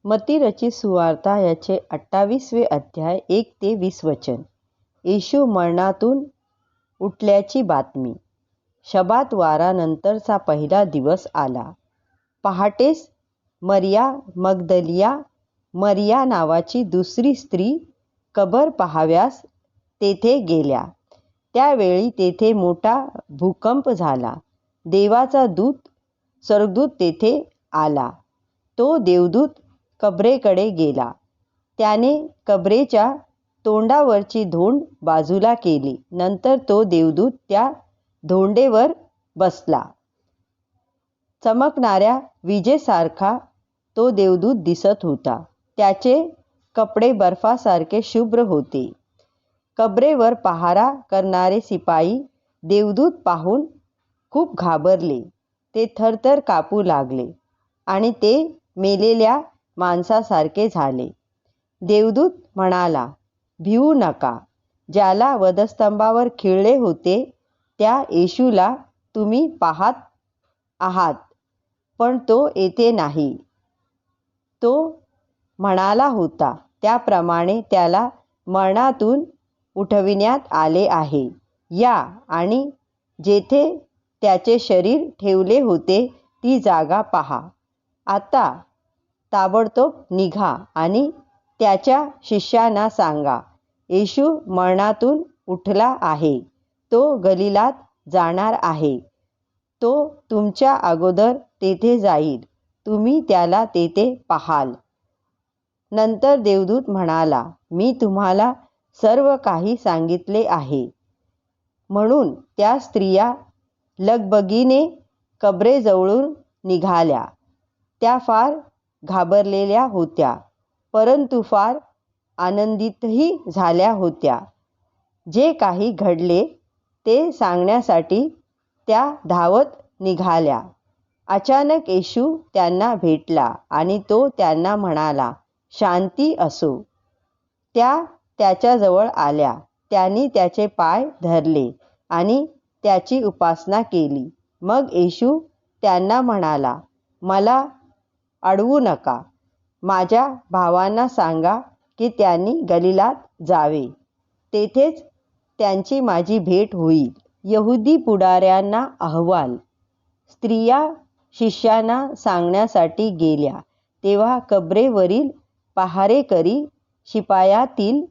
मत्ती रचित सुवार्ता याचे 28वे अध्याय 1 ते 20 वचन. येशू मरणातून उठल्याची बातमी. शबात वारानंतरचा पहिला दिवस आला. पहाटेस मरिया मगदलिया, मरिया नावाची दुसरी स्त्री कबर पाहाव्यास तेथे गेल्या. त्यावेळी तेथे मोठा भूकंप झाला. देवाचा स्वर्गदूत तेथे आला. तो देवदूत कबरेकडे गेला. त्याने कबरेच्या तोंडावरची धोंड बाजूला केली. नंतर तो देवदूत त्या धोंडेवर बसला. चमकणाऱ्या विजेसारखा तो देवदूत दिसत होता. त्याचे कपडे बर्फासारखे शुभ्र होते. कबरेवर पहारा करणारे शिपाई देवदूत पाहून खूप घाबरले. ते थरथर कापू लागले आणि ते मेलेल्या माणसासारखे झाले. देवदूत म्हणाला, भिवू नका. ज्याला वधस्तंभावर खिळले होते त्या येशूला तुम्ही पाहत आहात, पण तो येथे नाही. तो म्हणाला होता त्याप्रमाणे त्याला मरणातून उठविण्यात आले आहे. या आणि जेथे त्याचे शरीर ठेवले होते ती जागा पहा. आता ताबडतोब निघा आणि त्याच्या शिष्यांना सांगा, येशू मरणातून उठला आहे. तो गलिलात जाणार आहे. तो तुमच्या अगोदर तेथे जाईल. तुम्ही त्याला तेथे पाहाल. नंतर देवदूत म्हणाला, मी तुम्हाला सर्व काही सांगितले आहे. म्हणून त्या स्त्रिया लगबगीने कबरेजवळून निघाल्या. त्या फार घाबरलेल्या होत्या, परंतु फार आनंदितही झाल्या होत्या. जे काही घडले ते सांगण्यासाठी त्या धावत निघाल्या. अचानक येशू त्यांना भेटला आणि तो त्यांना म्हणाला, शांती असो. त्या त्याच्याजवळ आल्या. त्यांनी त्याचे पाय धरले आणि त्याची उपासना केली. मग येशू त्यांना म्हणाला, मला अडवू नका. माझ्या भावांना सांगा की त्यांनी गलिलात जावे. तेथेच त्यांची माझी भेट होईल. यहुदी पुढाऱ्यांना अहवाल. स्त्रिया शिष्यांना सांगण्यासाठी गेल्या तेव्हा कबरेवरील पहारेकरी शिपायातील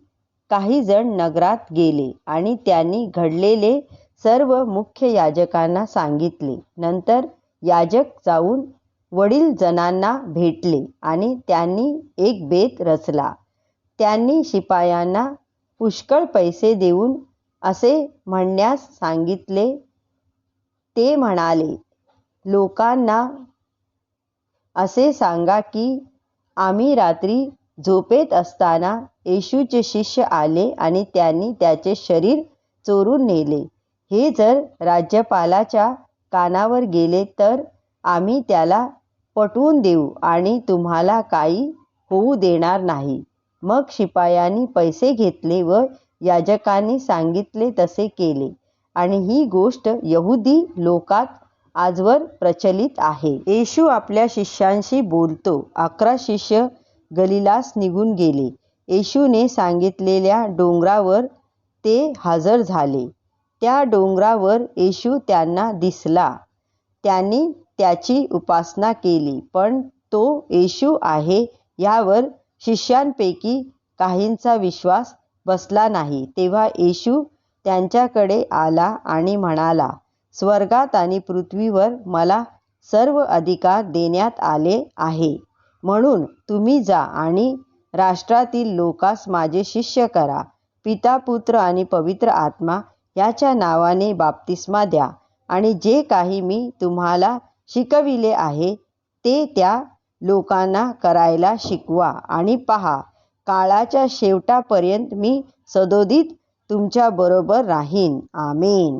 काही जण नगरात गेले आणि त्यांनी घडलेले सर्व मुख्य याजकांना सांगितले. नंतर याजक जाऊन वडील जणांना भेटले आणि त्यांनी एक बेत रचला. त्यांनी शिपायांना पुष्कळ पैसे देऊन असे म्हणण्यास सांगितले. ते म्हणाले, लोकांना असे सांगा की आम्ही रात्री झोपेत असताना येशूचे शिष्य आले आणि त्यांनी त्याचे शरीर चोरून नेले. हे जर राज्यपालाच्या कानावर गेले तर आम्ही त्याला पटवून देऊ आणि तुम्हाला काही होऊ देणार नाही. मग शिपायांनी पैसे घेतले व याजकांनी सांगितले तसे केले आणि ही गोष्ट यहुदी लोकात आजवर प्रचलित आहे. येशू आपल्या शिष्यांशी बोलतो. 11 शिष्य गलिलास निघून गेले. येशूने सांगितलेल्या डोंगरावर ते हजर झाले. त्या डोंगरावर येशू त्यांना दिसला. त्यांनी त्याची उपासना केली, पण तो येशू आहे यावर शिष्यांपैकी काहींचा विश्वास बसला नाही. तेव्हा येशू त्यांच्याकडे आला आणि म्हणाला, स्वर्गात आणि पृथ्वीवर मला सर्व अधिकार देण्यात आले आहे. म्हणून तुम्ही जा आणि राष्ट्रातील लोकांस माझे शिष्य करा. पिता, पुत्र आणि पवित्र आत्मा याच्या नावाने बाप्तिस्मा द्या आणि जे काही मी तुम्हाला शिकविले आहे ते त्या लोकांना करायला शिकवा. आणि पहा, काळाच्या शेवटापर्यंत मी सदोदित तुमच्याबरोबर राहीन. आमेन.